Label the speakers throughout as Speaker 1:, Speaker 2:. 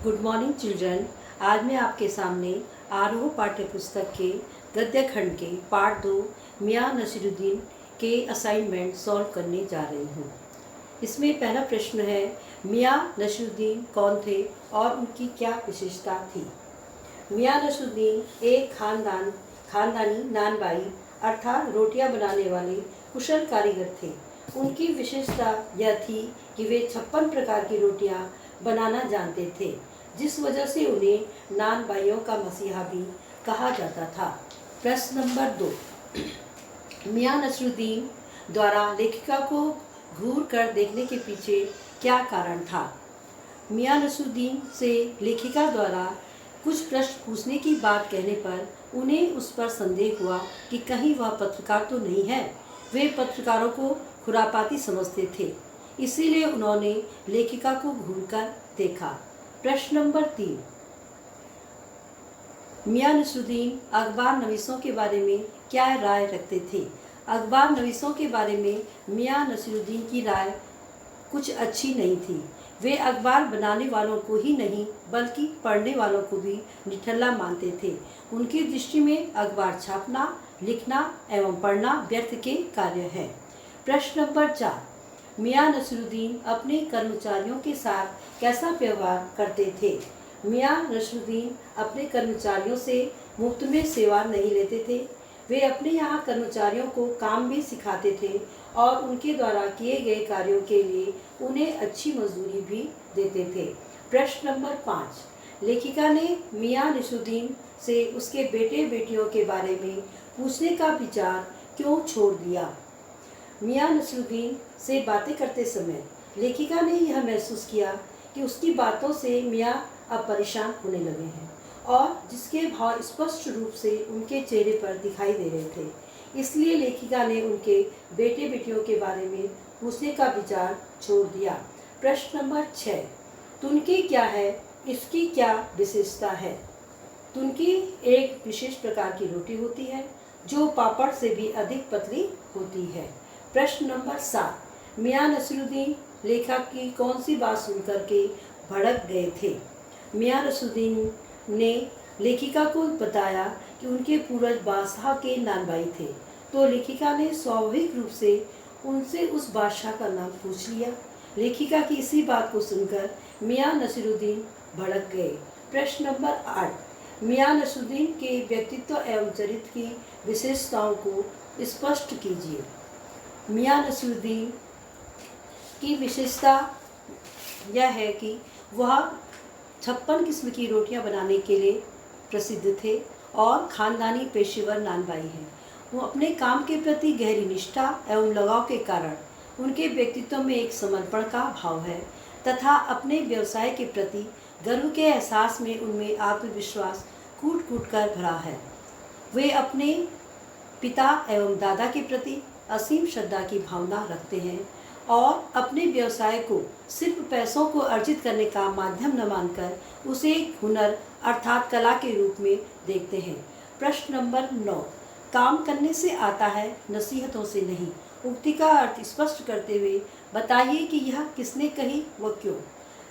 Speaker 1: Good morning children. आज मैं आपके सामने आरोह पाठ्य पुस्तक के गद्य खंड के पार्ट 2 मियाँ नसीरुद्दीन के असाइनमेंट सॉल्व करने जा रही हूँ। इसमें पहला प्रश्न है, मियाँ नसीरुद्दीन कौन थे और उनकी क्या विशेषता थी। मियाँ नसीरुद्दीन एक खानदानी नानबाई अर्थात रोटियां बनाने वाले कुशल कारीगर थे। उनकी विशेषता यह थी कि वे 56 प्रकार की रोटियां बनाना जानते थे, जिस वजह से उन्हें नान भाइयों का मसीहा भी कहा जाता था। प्रश्न नंबर 2, मियाँ नसीरुद्दीन द्वारा लेखिका को घूर कर देखने के पीछे क्या कारण था। मियाँ नसीरुद्दीन से लेखिका द्वारा कुछ प्रश्न पूछने की बात कहने पर उन्हें उस पर संदेह हुआ कि कहीं वह पत्रकार तो नहीं है। वे पत्रकारों को खुरापाती समझते थे, इसीलिए उन्होंने लेखिका को घूरकर देखा। प्रश्न नंबर 3, मियाँ नसीरुद्दीन अखबार नवीसों के बारे में क्या राय रखते थे। अखबार नवीसों के बारे में मियाँ नसीरुद्दीन की राय कुछ अच्छी नहीं थी। वे अखबार बनाने वालों को ही नहीं बल्कि पढ़ने वालों को भी निठल्ला मानते थे। उनकी दृष्टि में अखबार छापना, लिखना एवं पढ़ना व्यर्थ के कार्य है। प्रश्न नंबर 4, मियाँ नसीरुद्दीन अपने कर्मचारियों के साथ कैसा व्यवहार करते थे। मियाँ नसीरुद्दीन अपने कर्मचारियों से मुफ्त में सेवा नहीं लेते थे। वे अपने यहाँ कर्मचारियों को काम भी सिखाते थे और उनके द्वारा किए गए कार्यों के लिए उन्हें अच्छी मजदूरी भी देते थे। प्रश्न नंबर 5, लेखिका ने मियाँ नसीरुद्दीन से उसके बेटे बेटियों के बारे में पूछने का विचार क्यों छोड़ दिया। मियाँ नसीरुद्दीन से बातें करते समय लेखिका ने यह महसूस किया कि उसकी बातों से मियाँ अब परेशान होने लगे हैं और जिसके भाव स्पष्ट रूप से उनके चेहरे पर दिखाई दे रहे थे। इसलिए लेखिका ने उनके बेटे बेटियों के बारे में पूछने का विचार छोड़ दिया। प्रश्न नंबर 6, तुनकी क्या है, इसकी क्या विशेषता है। तुनकी एक विशेष प्रकार की रोटी होती है जो पापड़ से भी अधिक पतली होती है। प्रश्न नंबर 7, मियाँ नसीरुद्दीन लेखक की कौन सी बात सुनकर के भड़क गए थे। मियाँ नसीरुद्दीन ने लेखिका को बताया कि उनके पूर्वज बादशाह के नानबाई थे, तो लेखिका ने स्वाभाविक रूप से उनसे उस बादशाह का नाम पूछ लिया। लेखिका की इसी बात को सुनकर मियाँ नसीरुद्दीन भड़क गए। प्रश्न नंबर 8, मियाँ नसीरुद्दीन के व्यक्तित्व एवं चरित्र की विशेषताओं को स्पष्ट कीजिए। मियाँ नसीरुद्दीन की विशेषता यह है कि वह 56 किस्म की रोटियां बनाने के लिए प्रसिद्ध थे और खानदानी पेशेवर नानबाई हैं। वो अपने काम के प्रति गहरी निष्ठा एवं लगाव के कारण उनके व्यक्तित्व में एक समर्पण का भाव है तथा अपने व्यवसाय के प्रति गर्व के एहसास में उनमें आत्मविश्वास कूट कूट कर भरा है। वे अपने पिता एवं दादा के प्रति असीम श्रद्धा की भावना रखते हैं और अपने व्यवसाय को सिर्फ पैसों को अर्जित करने का माध्यम न मानकर उसे एक हुनर अर्थात कला के रूप में देखते हैं। प्रश्न नंबर 9, काम करने से आता है, नसीहतों से नहीं। उक्ति का अर्थ स्पष्ट करते हुए बताइए कि यह किसने कही व क्यों।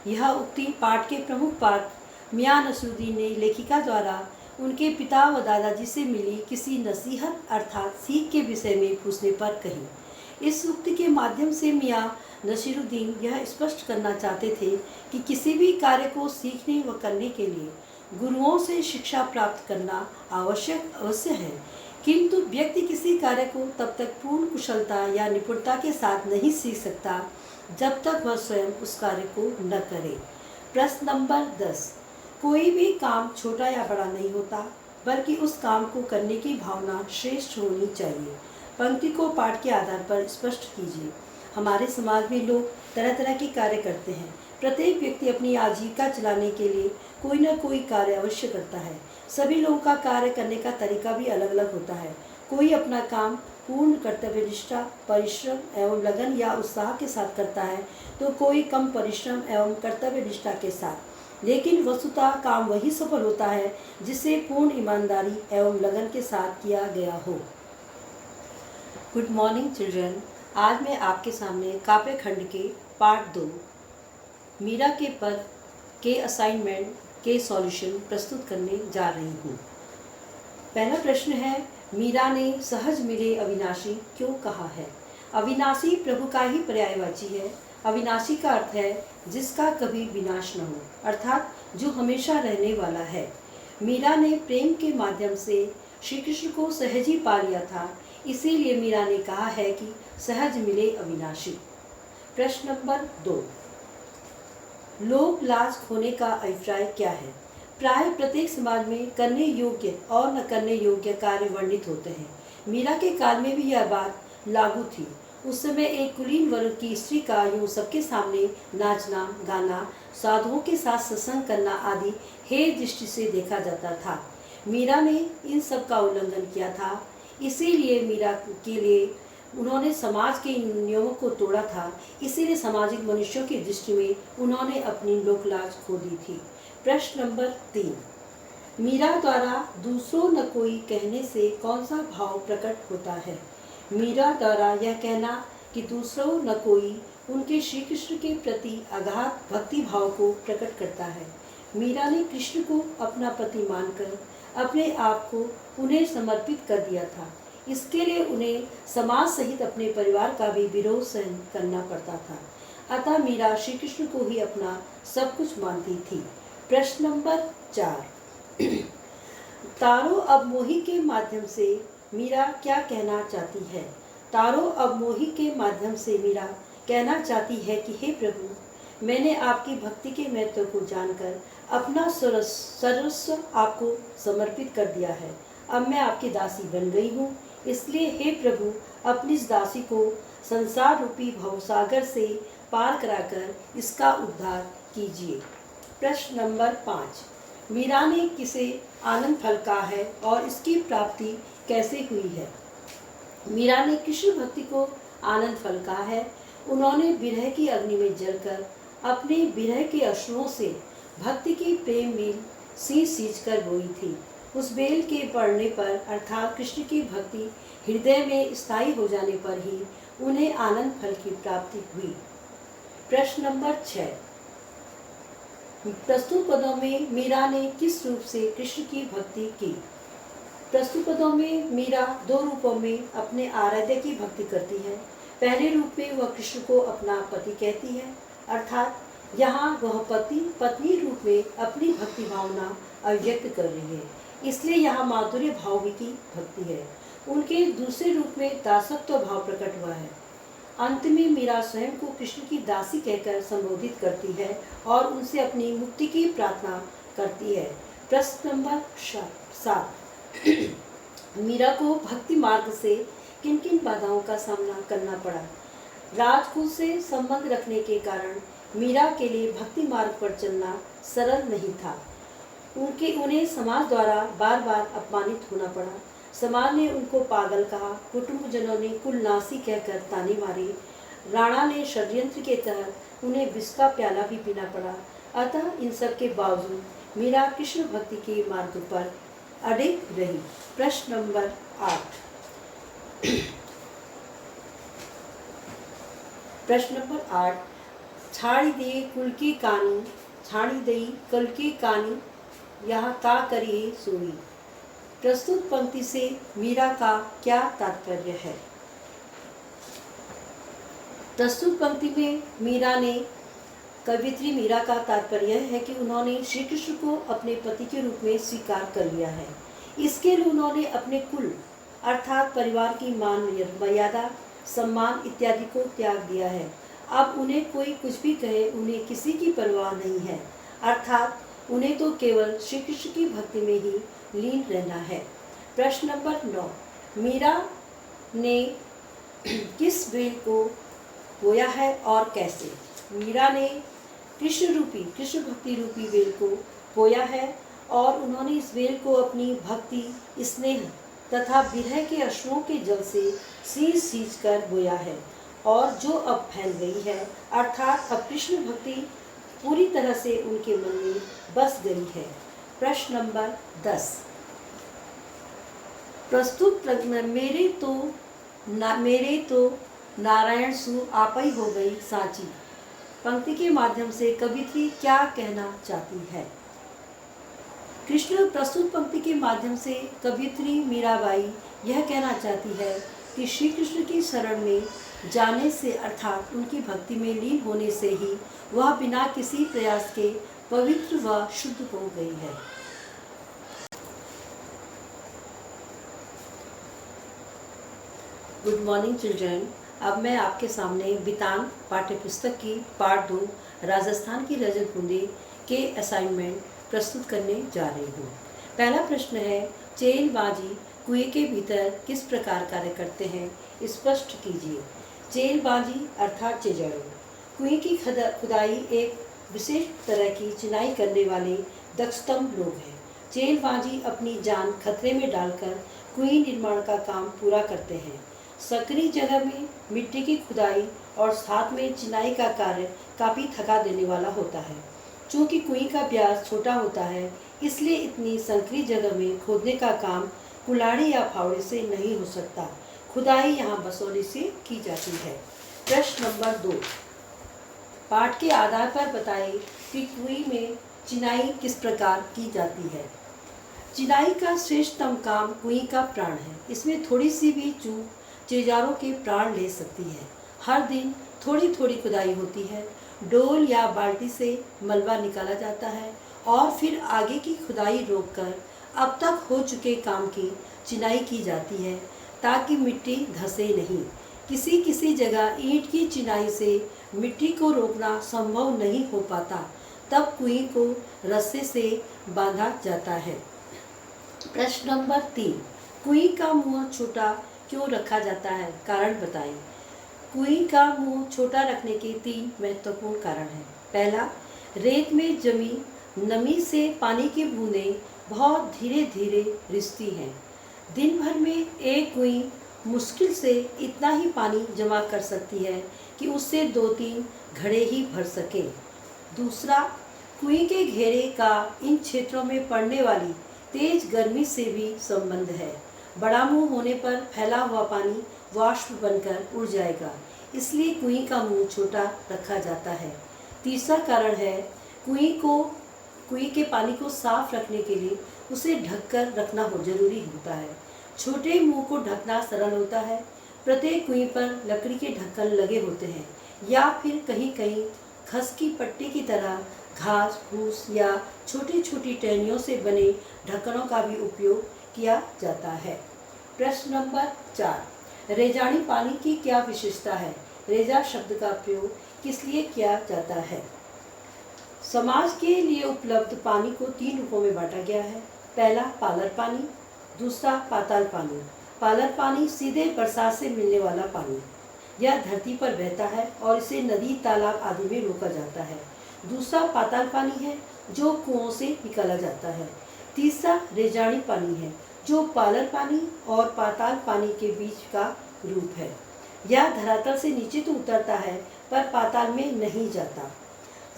Speaker 1: यह उक्ति पाठ के प्रमुख पात्र मियाँ नसीरुद्दीन ने लेखिका द्वारा उनके पिता व दादाजी से मिली किसी नसीहत अर्थात सीख के विषय में पूछने पर कही। इस उक्ति के माध्यम से मियाँ नसीरुद्दीन यह स्पष्ट करना चाहते थे कि किसी भी कार्य को सीखने व करने के लिए गुरुओं से शिक्षा प्राप्त करना अवश्य है, किंतु व्यक्ति किसी कार्य को तब तक पूर्ण कुशलता या निपुणता के साथ नहीं सीख सकता जब तक वह स्वयं उस कार्य को न करे। प्रश्न नंबर 10, कोई भी काम छोटा या बड़ा नहीं होता, बल्कि उस काम को करने की भावना श्रेष्ठ होनी चाहिए। पंक्ति को पाठ के आधार पर स्पष्ट कीजिए। हमारे समाज में लोग तरह तरह के कार्य करते हैं। प्रत्येक व्यक्ति अपनी आजीविका चलाने के लिए कोई न कोई कार्य अवश्य करता है। सभी लोगों का कार्य करने का तरीका भी अलग अलग होता है। कोई अपना काम पूर्ण कर्तव्यनिष्ठा, परिश्रम एवं लगन या उत्साह के साथ करता है, तो कोई कम परिश्रम एवं कर्तव्यनिष्ठा के साथ। लेकिन वस्तुतः काम वही सफल होता है जिसे पूर्ण ईमानदारी एवं लगन के साथ किया गया हो। Good morning children. आज मैं आपके सामने काव्य खंड के पार्ट 2 मीरा के पद के असाइनमेंट के सॉल्यूशन प्रस्तुत करने जा रही हूँ। पहला प्रश्न है, मीरा ने सहज मिले अविनाशी क्यों कहा है? अविनाशी प्रभु का ही पर्यायवाची है। अविनाशी का अर्थ है जिसका कभी विनाश न हो, अर्थात जो हमेशा रहने वाला है। मीरा ने प्रेम के माध्यम से श्री कृष्ण को सहज ही पा लिया था, इसीलिए मीरा ने कहा है कि सहज मिले अविनाशी। प्रश्न नंबर 2, लोक लाज खोने का अभिप्राय क्या है? प्राय प्रत्येक समाज में करने योग्य और न करने योग्य कार्य वर्णित होते हैं। मीरा के काल में भी यह बात लागू थी। उस समय एक कुलीन वर्ग की स्त्री का यूं सबके सामने नाचना, गाना, साधुओं के साथ सत्संग करना आदि हे दृष्टि से देखा जाता था। मीरा ने इन सब का उल्लंघन किया था, इसीलिए मीरा के लिए उन्होंने समाज के नियमों को तोड़ा था, इसीलिए सामाजिक मनुष्यों की दृष्टि में उन्होंने अपनी लोकलाज खो दी थी। प्रश्न नंबर 3, मीरा द्वारा दूसरों न कोई कहने से कौन सा भाव प्रकट होता है? मीरा द्वारा यह कहना कि दूसरों न कोई उनके श्री कृष्ण के प्रति अगाध भक्ति भाव को प्रकट करता है। मीरा ने कृष्ण को अपना पति मानकर अपने आप को उन्हें समर्पित कर दिया था। इसके लिए उन्हें समाज सहित अपने परिवार का भी विरोध सहन करना पड़ता था। अतः मीरा श्री कृष्ण को ही अपना सब कुछ मानती थी। प्रश्न नंबर 4, तारो अब मोही के माध्यम से मीरा क्या कहना चाहती है? तारो अब मोही के माध्यम से मीरा कहना चाहती है कि हे प्रभु, मैंने आपकी भक्ति के महत्व को जानकर अपना सर्वस्व आपको समर्पित कर दिया है। अब मैं आपकी दासी बन गई हूँ, इसलिए हे प्रभु, अपनी इस दासी को संसार रूपी भवसागर से पार कराकर इसका उद्धार कीजिए। प्रश्न नंबर 5, मीरा ने किसे आनंद फल कहा है और इसकी प्राप्ति कैसे हुई है? मीरा ने कृष्ण भक्ति को आनंद फल कहा है। उन्होंने विरह की अग्नि में जलकर अपने विरह के अश्रुओं से भक्ति की प्रेम बेल सींच कर बोई थी। उस बेल के पड़ने पर अर्थात कृष्ण की भक्ति हृदय में स्थायी हो जाने पर ही उन्हें आनंद फल की प्राप्ति हुई। प्रश्न नंबर 6, प्रस्तुत पदों में मीरा ने किस रूप से कृष्ण की भक्ति की? प्रस्तुत पदों में मीरा 2 रूपों में अपने आराध्य की भक्ति करती है। पहले रूप में वह कृष्ण को अपना पति कहती है, अर्थात यहाँ वह पत्नी रूप में अपनी भक्ति भावना अभिव्यक्त कर रही है, इसलिए यहाँ माधुर्य भाव की भक्ति है। उनके दूसरे रूप में दासत्व भाव प्रकट हुआ है। अंत में मीरा स्वयं को कृष्ण की दासी कहकर संबोधित करती है और उनसे अपनी मुक्ति की प्रार्थना करती है। प्रश्न नंबर 7, मीरा को भक्ति मार्ग से किन किन बाधाओं का सामना करना पड़ा? राजकुल से संबंध रखने के कारण मीरा के लिए भक्ति मार्ग पर चलना सरल नहीं था। उन्हें समाज द्वारा बार बार अपमानित होना पड़ा। समाज ने उनको पागल कहा, कुटुंबजनों ने कुलनासी कहकर ताने मारे, राणा ने षड्यंत्र के तहत उन्हें विष का प्याला भी पीना पड़ा। अतः इन सब के बावजूद मीरा कृष्ण भक्ति के मार्ग पर अडिग रही। प्रश्न नंबर 8, प्रश्न नंबर 8, छाड़ी दे कुल की कानी, छाड़ी दई कल की कानी, यह का करिए सोई। प्रस्तुत पंक्ति से मीरा का क्या तात्पर्य है? प्रस्तुत पंक्ति में कवियत्री मीरा का तात्पर्य है कि उन्होंने श्री कृष्ण को अपने पति के रूप में स्वीकार कर लिया है। इसके लिए उन्होंने अपने कुल अर्थात परिवार की मान मर्यादा, सम्मान इत्यादि को त्याग दिया है। अब उन्हें कोई कुछ भी कहे, उन्हें किसी की परवाह नहीं है, अर्थात उन्हें तो केवल श्री कृष्ण की भक्ति में ही लीन रहना है। प्रश्न नंबर 9, मीरा ने किस बेल को बोया है और कैसे? मीरा ने कृष्ण भक्ति रूपी बेल को बोया है और उन्होंने इस बेल को अपनी भक्ति, स्नेह तथा विरह के अश्रुओं के जल से सींच कर बोया है और जो अब फैल गई है, अर्थात अब कृष्ण भक्ति पूरी तरह से उनके मन में बस गई है। प्रश्न नंबर 10, प्रस्तुत मेरे तो नारायण सु आपई हो गई साची। पंक्ति के माध्यम से कवियत्री क्या कहना चाहती है? कृष्ण प्रस्तुत पंक्ति के माध्यम से कवियत्री मीराबाई यह कहना चाहती है कि श्री कृष्ण की शरण में जाने से अर्थात उनकी भक्ति में लीन होने से ही वह बिना किसी प्रयास के पवित्र व शुद्ध हो गई है। Good morning children. अब मैं आपके सामने बितान पाठ्यपुस्तक की पाठ 2 राजस्थान की रजत बूंदे के असाइनमेंट प्रस्तुत करने जा रही हूँ। पहला प्रश्न है, चेल बाजी कुएं के भीतर किस प्रकार कार्य करते हैं, स्पष्ट कीजिए। चेल बाजी अर्थात चिजड़ों कुएं की खुदाई एक विशेष तरह की चिनाई करने वाले दक्षतम लोग हैं। चेल बाजी अपनी जान खतरे में डालकर कुएं निर्माण का काम पूरा करते हैं। सकरी जगह में मिट्टी की खुदाई और साथ में चिनाई का कार्य काफ़ी थका देने वाला होता है। चूँकि कुएं का व्यास छोटा होता है, इसलिए इतनी संकरी जगह में खोदने का काम कुल्हाड़ी या फावड़े से नहीं हो सकता। खुदाई यहाँ बसौली से की जाती है। प्रश्न नंबर 2, पाठ के आधार पर बताएं कि कुएं में चिनाई किस प्रकार की जाती है। चिनाई का श्रेष्ठतम काम कुएं का प्राण है। इसमें थोड़ी सी भी चूक चिजारों के प्राण ले सकती है। हर दिन थोड़ी थोड़ी खुदाई होती है। डोल या बाल्टी से मलबा निकाला जाता है और फिर आगे की खुदाई रोककर अब तक हो चुके काम की चिनाई की जाती है ताकि मिट्टी धंसे नहीं। किसी किसी जगह ईंट की चिनाई से मिट्टी को रोकना संभव नहीं हो पाता, तब कुएं को रस्से से बांधा जाता है। प्रश्न नंबर 3, कुएं का मुंह छोटा क्यों रखा जाता है, कारण बताएं। कुएं का मुंह छोटा रखने के 3 महत्वपूर्ण कारण हैं। पहला, रेत में जमी नमी से पानी की बूंदें बहुत धीरे धीरे रिसती हैं। दिन भर में एक कुएं मुश्किल से इतना ही पानी जमा कर सकती है कि उससे 2-3 घड़े ही भर सके। दूसरा, कुएं के घेरे का इन क्षेत्रों में पड़ने वाली तेज गर्मी से भी संबंध है। बड़ा मुंह होने पर फैला हुआ पानी वाष्प बनकर उड़ जाएगा, इसलिए कुएं का मुंह छोटा रखा जाता है। तीसरा कारण है, कुएं के पानी को साफ रखने के लिए उसे ढककर रखना जरूरी होता है। छोटे मुंह को ढकना सरल होता है। प्रत्येक कुएं पर लकड़ी के ढक्कन लगे होते हैं या फिर कहीं कहीं खस की पट्टी की तरह घास फूस या छोटी छोटी टहनियों से बने ढक्कनों का भी उपयोग किया जाता है। प्रश्न नंबर 4, रेजानी पानी की क्या विशेषता है। रेजा शब्द का प्रयोग किस लिए किया जाता है। समाज के लिए उपलब्ध पानी को 3 रूपों में बांटा गया है। पहला, पालर पानी। दूसरा, पाताल पानी। पालर पानी सीधे बरसात से मिलने वाला पानी, यह धरती पर बहता है और इसे नदी तालाब आदि में रोका जाता है। दूसरा पाताल पानी है जो कुओं से निकाला जाता है। तीसरा रेजानी पानी है जो पालर पानी और पाताल पानी के बीच का रूप है। यह धरातल से नीचे तो उतरता है पर पाताल में नहीं जाता।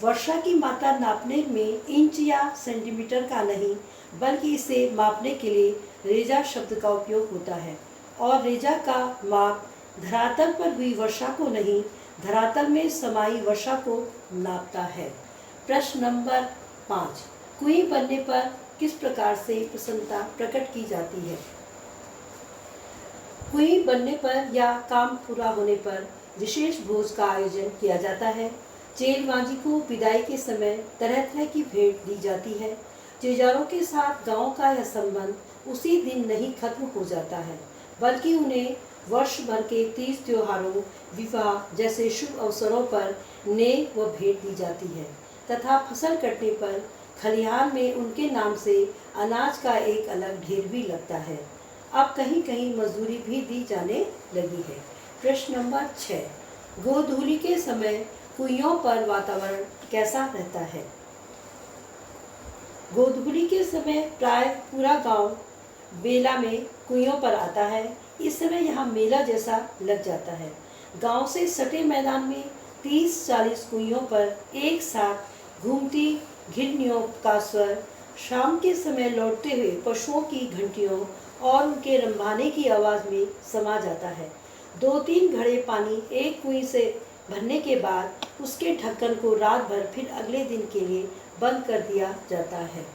Speaker 1: वर्षा की मात्रा नापने में इंच या सेंटीमीटर का नहीं बल्कि इसे मापने के लिए रेजा शब्द का उपयोग होता है और रेजा का माप धरातल पर हुई वर्षा को नहीं, धरातल में समाई वर्षा को नापता है। प्रश्न नंबर 5, कुएं बनने पर किस प्रकार से प्रसन्नता प्रकट की जाती है। कुएं बनने पर या काम पूरा होने पर विशेष भोज का आयोजन किया जाता है। चेल बाजी को विदाई के समय तरह तरह की भेंट दी जाती है। चिजारों के साथ गांव का यह संबंध उसी दिन नहीं खत्म हो जाता है बल्कि उन्हें वर्ष भर के तीज त्योहारों, विवाह जैसे शुभ अवसरों पर नेक व भेंट दी जाती है तथा फसल कटने पर खलिहान में उनके नाम से अनाज का एक अलग ढेर भी लगता है। अब कहीं कहीं मजदूरी भी दी जाने लगी है। प्रश्न नंबर 6, गोधूली के समय कुइयों पर वातावरण कैसा रहता है। गोधूली के समय प्राय पूरा गांव बेला में कुइयों पर आता है। इस समय यहाँ मेला जैसा लग जाता है। गांव से सटे मैदान में 30-40 कुइयों पर एक साथ घूमती घिरनियों का स्वर, शाम के समय लौटते हुए पशुओं की घंटियों और उनके रंभाने की आवाज़ में समा जाता है। 2-3 घड़े पानी एक कुएं से भरने के बाद उसके ढक्कन को रात भर फिर अगले दिन के लिए बंद कर दिया जाता है।